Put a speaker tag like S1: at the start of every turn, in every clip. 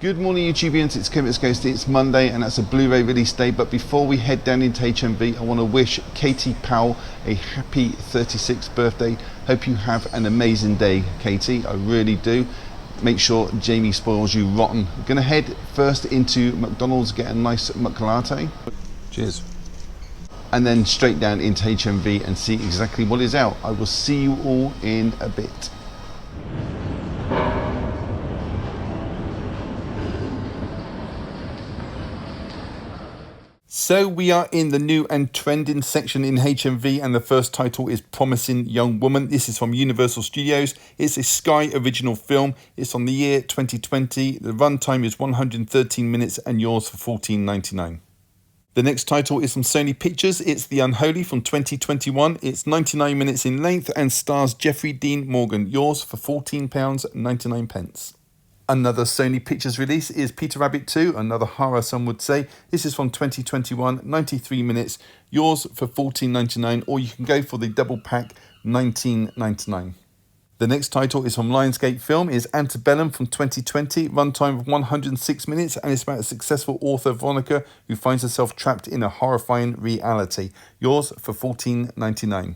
S1: Good morning YouTubians, it's Kevin's Ghost. It's Monday and that's a Blu-ray release day, but before we head down into HMV I want to wish Katie Powell a happy 36th birthday. Hope you have an amazing day, Katie, I really do. Make sure Jamie spoils you rotten. We're going to head first into McDonald's, get a nice McLatte. Cheers. And then straight down into HMV and see exactly what is out. I will see you all in a bit. So we are in the new and trending section in HMV, and the first title is Promising Young Woman. This is from Universal Studios. It's a Sky original film. It's on the year 2020. The runtime is 113 minutes and yours for $14.99. The next title is from Sony Pictures. It's The Unholy from 2021. It's 99 minutes in length and stars Jeffrey Dean Morgan. Yours for £14.99. Another Sony Pictures release is Peter Rabbit 2, another horror some would say. This is from 2021, 93 minutes, yours for $14.99, or you can go for the double pack, $19.99. The next title is from Lionsgate Film, is Antebellum from 2020, runtime of 106 minutes, and it's about a successful author, Veronica, who finds herself trapped in a horrifying reality. Yours for $14.99.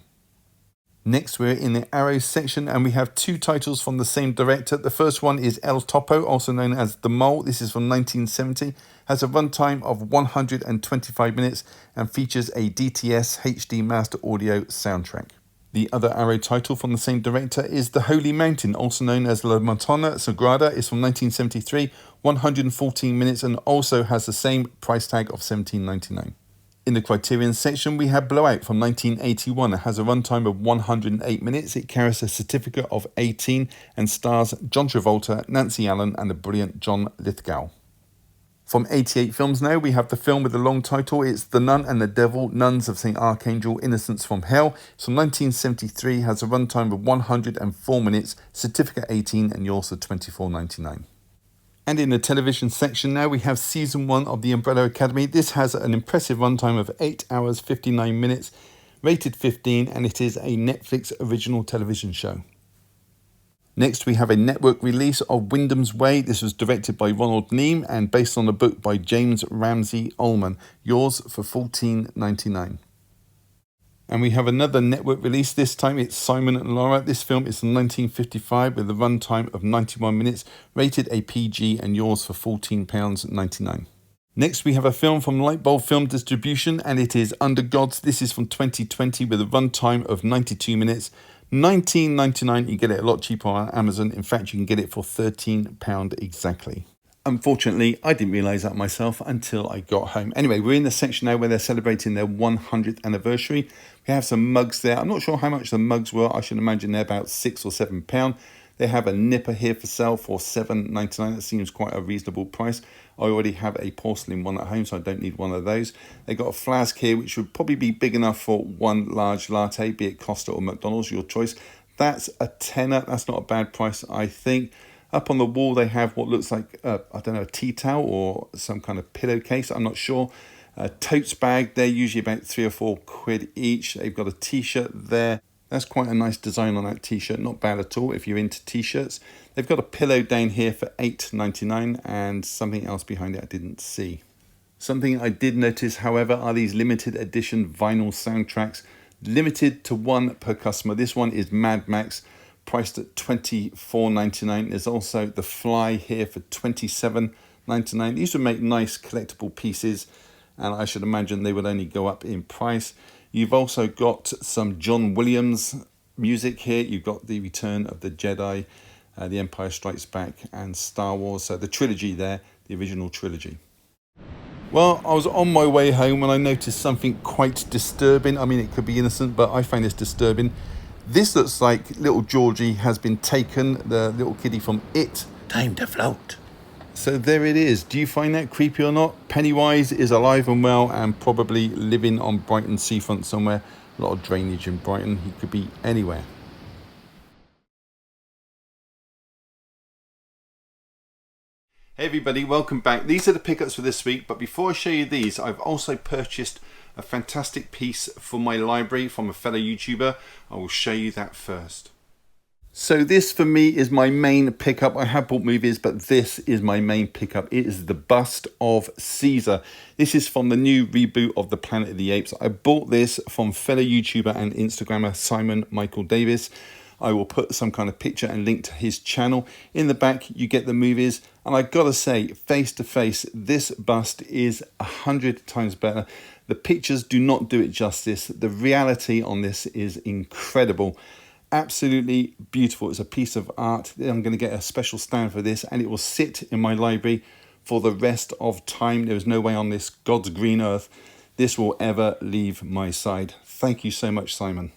S1: Next, we're in the Arrow section and we have two titles from the same director. The first one is El Topo, also known as The Mole. This is from 1970, has a runtime of 125 minutes and features a DTS HD Master Audio soundtrack. The other Arrow title from the same director is The Holy Mountain, also known as La Montana Sagrada. It's from 1973, 114 minutes and also has the same price tag of $17.99. In the Criterion section, we have Blowout from 1981. It has a runtime of 108 minutes. It carries a certificate of 18 and stars John Travolta, Nancy Allen and the brilliant John Lithgow. From 88 Films now, we have the film with the long title. It's The Nun and the Devil, Nuns of St. Archangel, Innocents from Hell. It's from 1973, has a runtime of 104 minutes, certificate 18 and yours for $24.99. And in the television section now, we have season 1 of The Umbrella Academy. This has an impressive runtime of 8 hours, 59 minutes, rated 15, and it is a Netflix original television show. Next, we have a network release of Wyndham's Way. This was directed by Ronald Neame and based on a book by James Ramsey Ullman. Yours for $14.99. And we have another network release. This time it's Simon and Laura. This film is from 1955 with a runtime of 91 minutes, rated a PG and yours for £14.99. Next we have a film from Lightbulb Film Distribution and it is Under Gods. This is from 2020 with a runtime of 92 minutes, $19.99. You get it a lot cheaper on Amazon. In fact, you can get it for £13 exactly. Unfortunately, I didn't realise that myself until I got home. Anyway, we're in the section now where they're celebrating their 100th anniversary. We have some mugs there. I'm not sure how much the mugs were. I should imagine they're about £6 or £7. They have a nipper here for sale for $7.99. That seems quite a reasonable price. I already have a porcelain one at home, so I don't need one of those. They've got a flask here, which would probably be big enough for one large latte, be it Costa or McDonald's, your choice. That's a tenner. That's not a bad price, I think. Up on the wall, they have what looks like, I don't know, a tea towel or some kind of pillowcase. I'm not sure. A totes bag, they're usually about £3 or £4 each. They've got a t-shirt there. That's quite a nice design on that t-shirt. Not bad at all if you're into t-shirts. They've got a pillow down here for $8.99 and something else behind it I didn't see. Something I did notice, however, are these limited edition vinyl soundtracks. Limited to one per customer. This one is Mad Max, priced at $24.99. There's also The Fly here for $27.99. These would make nice collectible pieces, and I should imagine they would only go up in price. You've also got some John Williams music here. You've got The Return of the Jedi, The Empire Strikes Back, and Star Wars. So the trilogy there, the original trilogy. Well, I was on my way home when I noticed something quite disturbing. I mean, it could be innocent, but I find this disturbing. This looks like little Georgie has been taken, the little kiddie from It.
S2: Time to float.
S1: So there it is. Do you find that creepy or not? Pennywise is alive and well and probably living on Brighton seafront somewhere. A lot of drainage in Brighton. He could be anywhere. Hey everybody, welcome back. These are the pickups for this week, but before I show you these, I've also purchased a fantastic piece for my library from a fellow YouTuber. I will show you that first. So this for me is my main pickup. I have bought movies, but this is my main pickup. It is The Bust of Caesar. This is from the new reboot of the Planet of the Apes. I bought this from fellow YouTuber and Instagrammer Simon Michael Davis. I will put some kind of picture and link to his channel. In the back, you get the movies. And I gotta say, face to face, this bust is 100 times better. The pictures do not do it justice. The reality on this is incredible. Absolutely beautiful. It's a piece of art. I'm going to get a special stand for this and it will sit in my library for the rest of time. There is no way on this God's green earth this will ever leave my side. Thank you so much, Simon.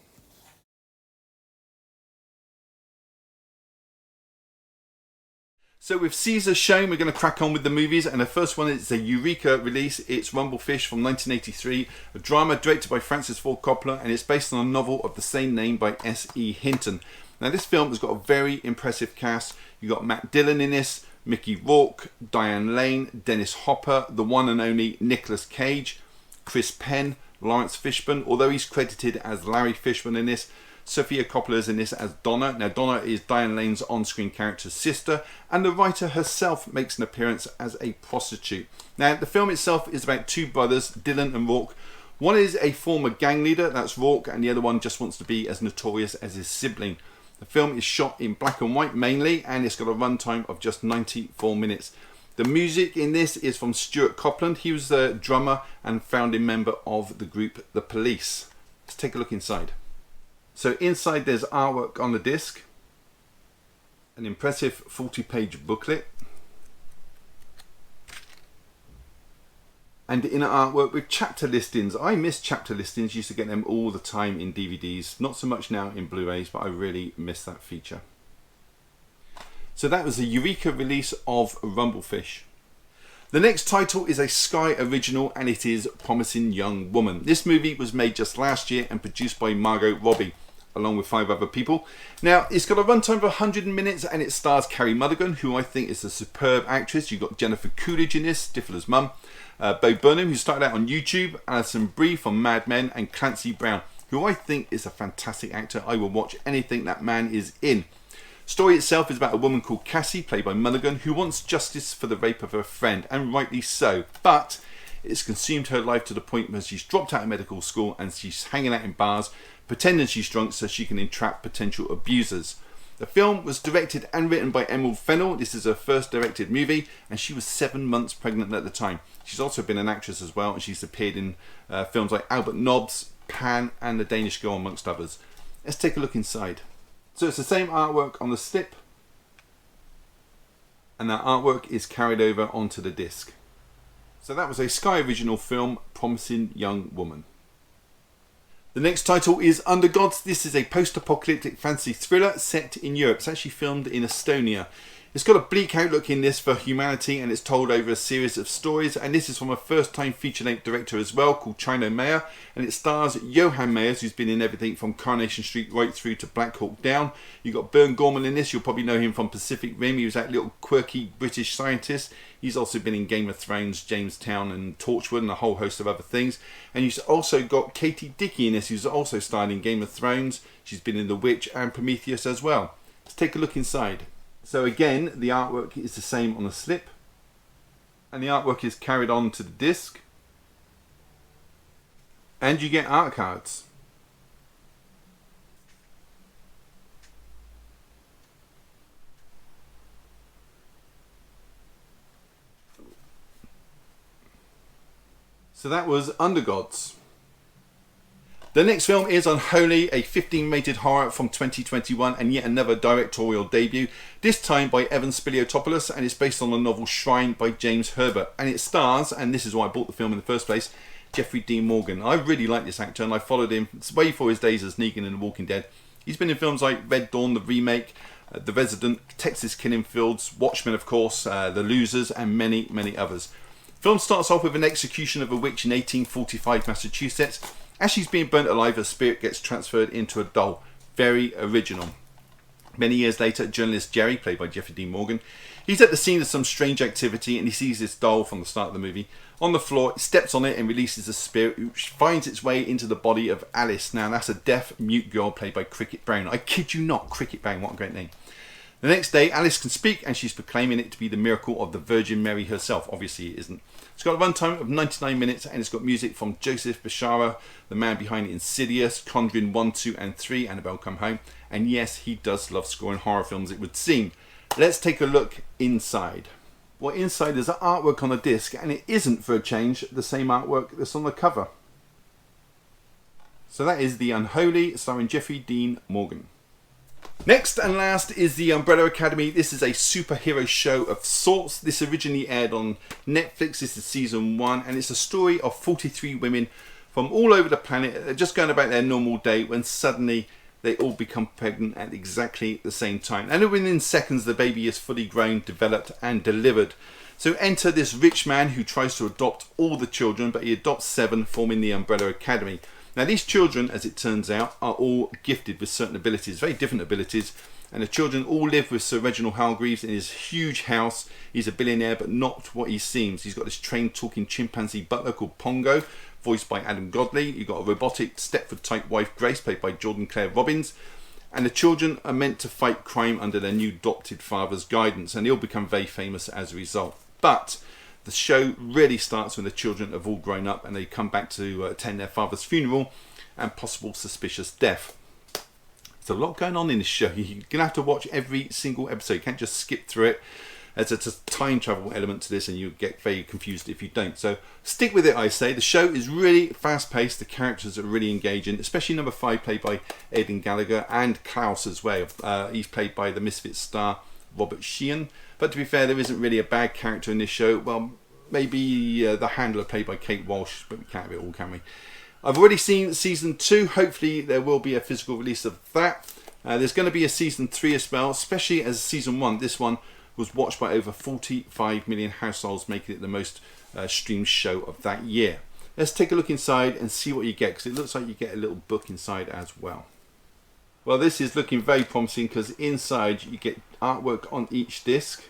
S1: So with Caesar shown, we're going to crack on with the movies, and the first one is a Eureka release. It's Rumblefish from 1983, a drama directed by Francis Ford Coppola, and it's based on a novel of the same name by S.E. Hinton. Now this film has got a very impressive cast. You've got Matt Dillon in this, Mickey Rourke, Diane Lane, Dennis Hopper, the one and only Nicolas Cage, Chris Penn, Lawrence Fishburne, although he's credited as Larry Fishburne in this. Sofia Coppola is in this as Donna. Now Donna is Diane Lane's on-screen character's sister, and the writer herself makes an appearance as a prostitute. Now the film itself is about two brothers, Dylan and Rourke. One is a former gang leader, that's Rourke, and the other one just wants to be as notorious as his sibling. The film is shot in black and white mainly, and it's got a runtime of just 94 minutes. The music in this is from Stuart Copeland. He was the drummer and founding member of the group The Police. Let's take a look inside. So inside there's artwork on the disc, an impressive 40-page booklet, and inner artwork with chapter listings. I miss chapter listings, used to get them all the time in DVDs, not so much now in Blu-rays, but I really miss that feature. So that was the Eureka release of Rumblefish. The next title is a Sky original, and it is Promising Young Woman. This movie was made just last year and produced by Margot Robbie, along with 5 other people. Now, it's got a runtime of 100 minutes and it stars Carey Mulligan, who I think is a superb actress. You've got Jennifer Coolidge in this, Stifler's mum, Bo Burnham, who started out on YouTube, Alison Brie from Mad Men, and Clancy Brown, who I think is a fantastic actor. I will watch anything that man is in. Story itself is about a woman called Cassie, played by Mulligan, who wants justice for the rape of her friend, and rightly so, but it's consumed her life to the point where she's dropped out of medical school and she's hanging out in bars, pretending she's drunk so she can entrap potential abusers. The film was directed and written by Emerald Fennell. This is her first directed movie, and she was 7 months pregnant at the time. She's also been an actress as well, and she's appeared in films like Albert Nobbs, Pan, and The Danish Girl, amongst others. Let's take a look inside. So it's the same artwork on the slip, and that artwork is carried over onto the disc. So that was a Sky original film, Promising Young Woman. The next title is Under Gods. This is a post-apocalyptic fantasy thriller set in Europe. It's actually filmed in Estonia. It's got a bleak outlook in this for humanity, and it's told over a series of stories, and this is from a first-time feature-length director as well, called Chino Mayer, and it stars Johan Meyers, who's been in everything from Coronation Street right through to Black Hawk Down. You've got Bern Gorman in this. You'll probably know him from Pacific Rim. He was that little quirky British scientist. He's also been in Game of Thrones, Jamestown and Torchwood, and a whole host of other things. And you've also got Katie Dickey in this, who's also starred in Game of Thrones. She's been in The Witch and Prometheus as well. Let's take a look inside. So again, the artwork is the same on the slip, and the artwork is carried on to the disc, and you get art cards. So that was Under Gods. The next film is Unholy, a 15-rated horror from 2021, and yet another directorial debut, this time by Evan Spiliotopoulos, and it's based on the novel Shrine by James Herbert. And it stars, and this is why I bought the film in the first place, Jeffrey Dean Morgan. I really like this actor, and I followed him way before his days as Negan in The Walking Dead. He's been in films like Red Dawn, the remake, The Resident, Texas Killing Fields, Watchmen of course, The Losers, and many, many others. The film starts off with an execution of a witch in 1845 Massachusetts. As she's being burnt alive, her spirit gets transferred into a doll. Very original. Many years later, journalist Jerry, played by Jeffrey Dean Morgan, he's at the scene of some strange activity and he sees this doll from the start of the movie on the floor, steps on it and releases a spirit which finds its way into the body of Alice. Now that's a deaf, mute girl played by Cricket Brown. I kid you not, Cricket Brown, what a great name. The next day, Alice can speak and she's proclaiming it to be the miracle of the Virgin Mary herself. Obviously it isn't. It's got a runtime of 99 minutes and it's got music from Joseph Bishara, the man behind Insidious, Conjuring 1, 2 and 3, Annabelle Come Home. And yes, he does love scoring horror films, it would seem. Let's take a look inside. Well, inside there's artwork on the disc and it isn't, for a change, the same artwork that's on the cover. So that is The Unholy, starring Jeffrey Dean Morgan. Next and last is The Umbrella Academy. This is a superhero show of sorts. This originally aired on Netflix. This is season 1 and it's a story of 43 women from all over the planet. They're just going about their normal day when suddenly they all become pregnant at exactly the same time. And within seconds the baby is fully grown, developed and delivered. So enter this rich man who tries to adopt all the children, but he adopts 7, forming the Umbrella Academy. Now these children, as it turns out, are all gifted with certain abilities, very different abilities, and the children all live with Sir Reginald Hargreaves in his huge house. He's a billionaire, but not what he seems. He's got this trained talking chimpanzee butler called Pongo, voiced by Adam Godley. You've got a robotic Stepford type wife, Grace, played by Jordan Claire Robbins, and the children are meant to fight crime under their new adopted father's guidance, and they all become very famous as a result. But the show really starts when the children have all grown up and they come back to attend their father's funeral and possible suspicious death. There's a lot going on in this show. You're going to have to watch every single episode. You can't just skip through it. There's a time travel element to this and you get very confused if you don't. So stick with it, I say. The show is really fast paced. The characters are really engaging, especially number 5, played by Aidan Gallagher, and Klaus as well. He's played by the Misfits star Robert Sheehan. But to be fair, there isn't really a bad character in this show. Well, maybe the handler played by Kate Walsh, but we can't have it all, can we? I've already seen season 2. Hopefully there will be a physical release of that. There's going to be a season 3 as well, especially as season 1. This one was watched by over 45 million households, making it the most streamed show of that year. Let's take a look inside and see what you get, because it looks like you get a little book inside as well. Well, this is looking very promising because inside you get artwork on each disc.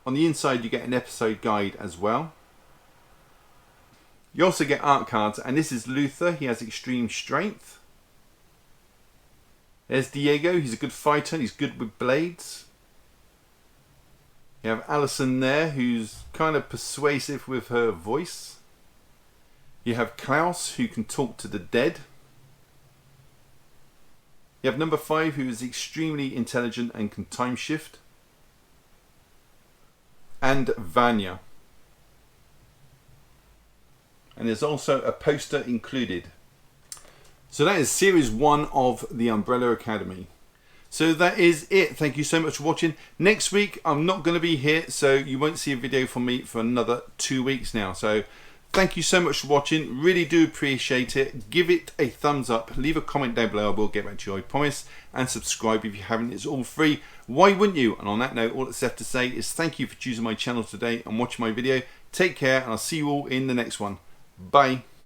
S1: On the inside you get an episode guide as well. You also get art cards, and this is Luther. He has extreme strength. There's Diego. He's a good fighter and he's good with blades. You have Alison there, who's kind of persuasive with her voice. You have Klaus, who can talk to the dead. You have number 5, who is extremely intelligent and can time shift. And Vanya. And there's also a poster included. So that is series 1 of The Umbrella Academy. So that is it. Thank you so much for watching. Next week I'm not going to be here, so you won't see a video from me for another 2 weeks now. So thank you so much for watching. Really do appreciate it. Give it a thumbs up. Leave a comment down below. I will get back to you, I promise. And subscribe if you haven't. It's all free. Why wouldn't you? And on that note, all that's left to say is thank you for choosing my channel today and watching my video. Take care, and I'll see you all in the next one. Bye.